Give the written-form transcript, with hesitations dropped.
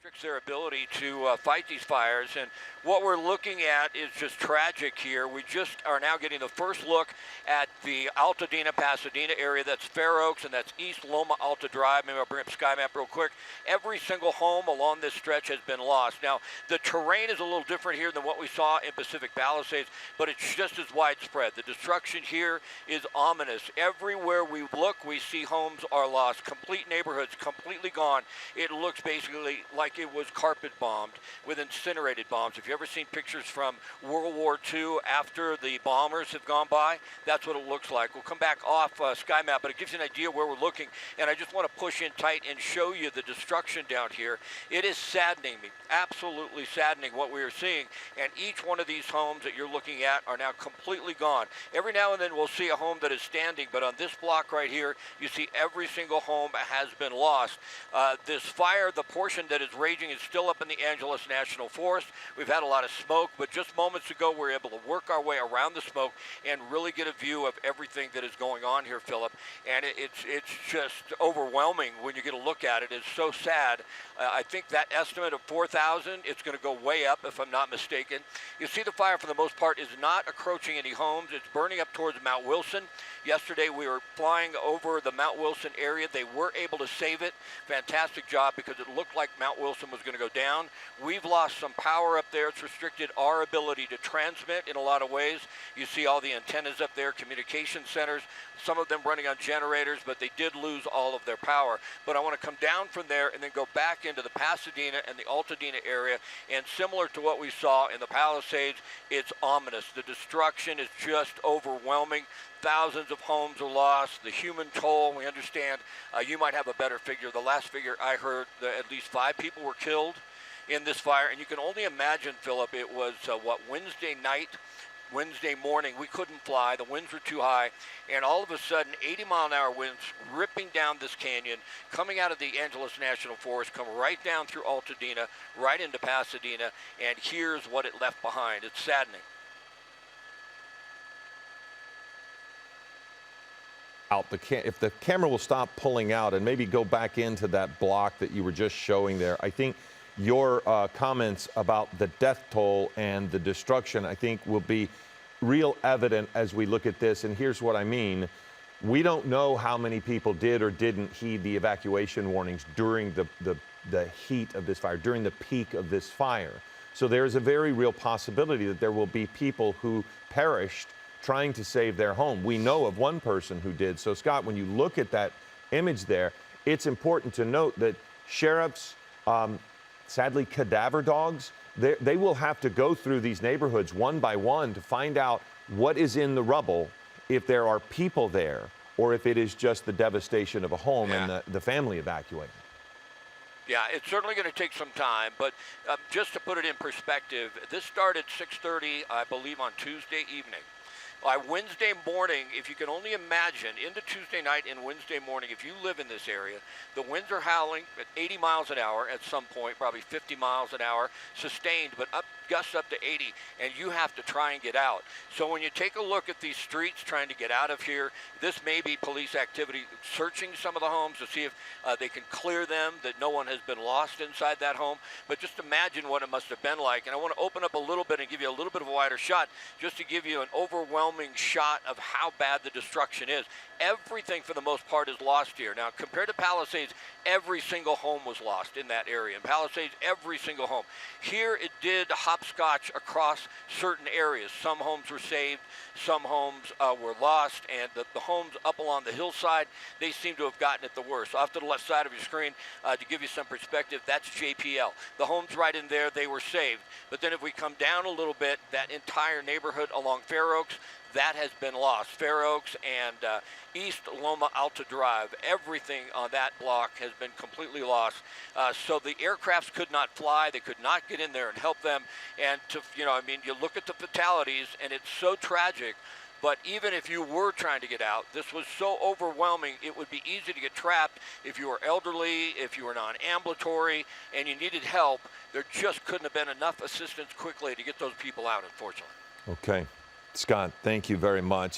restricts their ability to fight these fires. And what we're looking at is just tragic here. We just are now getting the first look at the Altadena, Pasadena area. That's Fair Oaks, and that's East Loma Alta Drive. Maybe I'll bring up Sky Map real quick. Every single home along this stretch has been lost. Now, the terrain is a little different here than what we saw in Pacific Palisades, but it's just as widespread. The destruction here is ominous. Everywhere we look, we see homes are lost. Complete neighborhoods completely gone. It looks basically like it was carpet bombed with incinerated bombs. If you've ever seen pictures from World War II after the bombers have gone by, that's what it looks like. We'll come back off Sky Map, but it gives you an idea where we're looking, and I just want to push in tight and show you the destruction down here. It is saddening me, absolutely saddening what we are seeing, and each one of these homes that you're looking at are now completely gone. Every now and then we'll see a home that is standing, but on this block right here, you see every single home has been lost. This fire, the portion that is raging, is still up in the Angeles National Forest. We've had a lot of smoke, but just moments ago we were able to work our way around the smoke and really get a view of everything that is going on here, Philip. And it's just overwhelming when you get a look at it. It's so sad. I think that estimate of 4,000, it's going to go way up if I'm not mistaken. You see the fire for the most part is not approaching any homes. It's burning up towards Mount Wilson. Yesterday we were flying over the Mount Wilson area. They were able to save it. Fantastic job, because it looked like Mount Wilson was going to go down. We've lost some power up there. It's restricted our ability to transmit in a lot of ways. You see all the antennas up there, communication centers, some of them running on generators, but they did lose all of their power. But I want to come down from there and then go back into the Pasadena and the Altadena area, and similar to what we saw in the Palisades, it's ominous. The destruction is just overwhelming. Thousands of homes are lost. The human toll, we understand, you might have a better figure. The last figure I heard, at least 5 people were killed in this fire, and you can only imagine, Philip, it was, Wednesday night, Wednesday morning, we couldn't fly, the winds were too high, and all of a sudden 80-mile-an-hour winds ripping down this canyon, coming out of the Angeles National Forest, come right down through Altadena, right into Pasadena, and here's what it left behind. It's saddening. If the camera will stop pulling out and maybe go back into that block that you were just showing there, I think your comments about the death toll and the destruction, I think, will be real evident as we look at this. And here's what I mean. We don't know how many people did or didn't heed the evacuation warnings during the heat of this fire, during the peak of this fire. So there is a very real possibility that there will be people who perished trying to save their home. We know of one person who did. So, Scott, when you look at that image there, it's important to note that sheriffs, sadly, cadaver dogs, they will have to go through these neighborhoods one by one to find out what is in the rubble, if there are people there, or if it is just the devastation of a home and the family evacuating. Yeah, it's certainly going to take some time, but just to put it in perspective, this started 6:30, I believe, on Tuesday evening. By Wednesday morning, if you can only imagine, into Tuesday night and Wednesday morning, if you live in this area, the winds are howling at 80 miles an hour at some point, probably 50 miles an hour, sustained, but gusts up to 80, and you have to try and get out. So when you take a look at these streets trying to get out of here, this may be police activity searching some of the homes to see if they can clear them, that no one has been lost inside that home. But just imagine what it must have been like. And I want to open up a little bit and give you a little bit of a wider shot, just to give you an overwhelming shot of how bad the destruction is. Everything, for the most part, is lost here. Now, compared to Palisades, every single home was lost in that area. In Palisades, every single home. Here, it did hopscotch across certain areas. Some homes were saved, some homes were lost, and the homes up along the hillside, they seem to have gotten it the worst. Off to the left side of your screen, to give you some perspective, that's JPL. The homes right in there, they were saved. But then if we come down a little bit, that entire neighborhood along Fair Oaks, that has been lost. Fair Oaks and East Loma Alta Drive, everything on that block has been completely lost. So the aircrafts could not fly. They could not get in there and help them. And you look at the fatalities, and it's so tragic. But even if you were trying to get out, this was so overwhelming, it would be easy to get trapped if you were elderly, if you were non-ambulatory, and you needed help. There just couldn't have been enough assistance quickly to get those people out, unfortunately. Okay. Scott, thank you very much.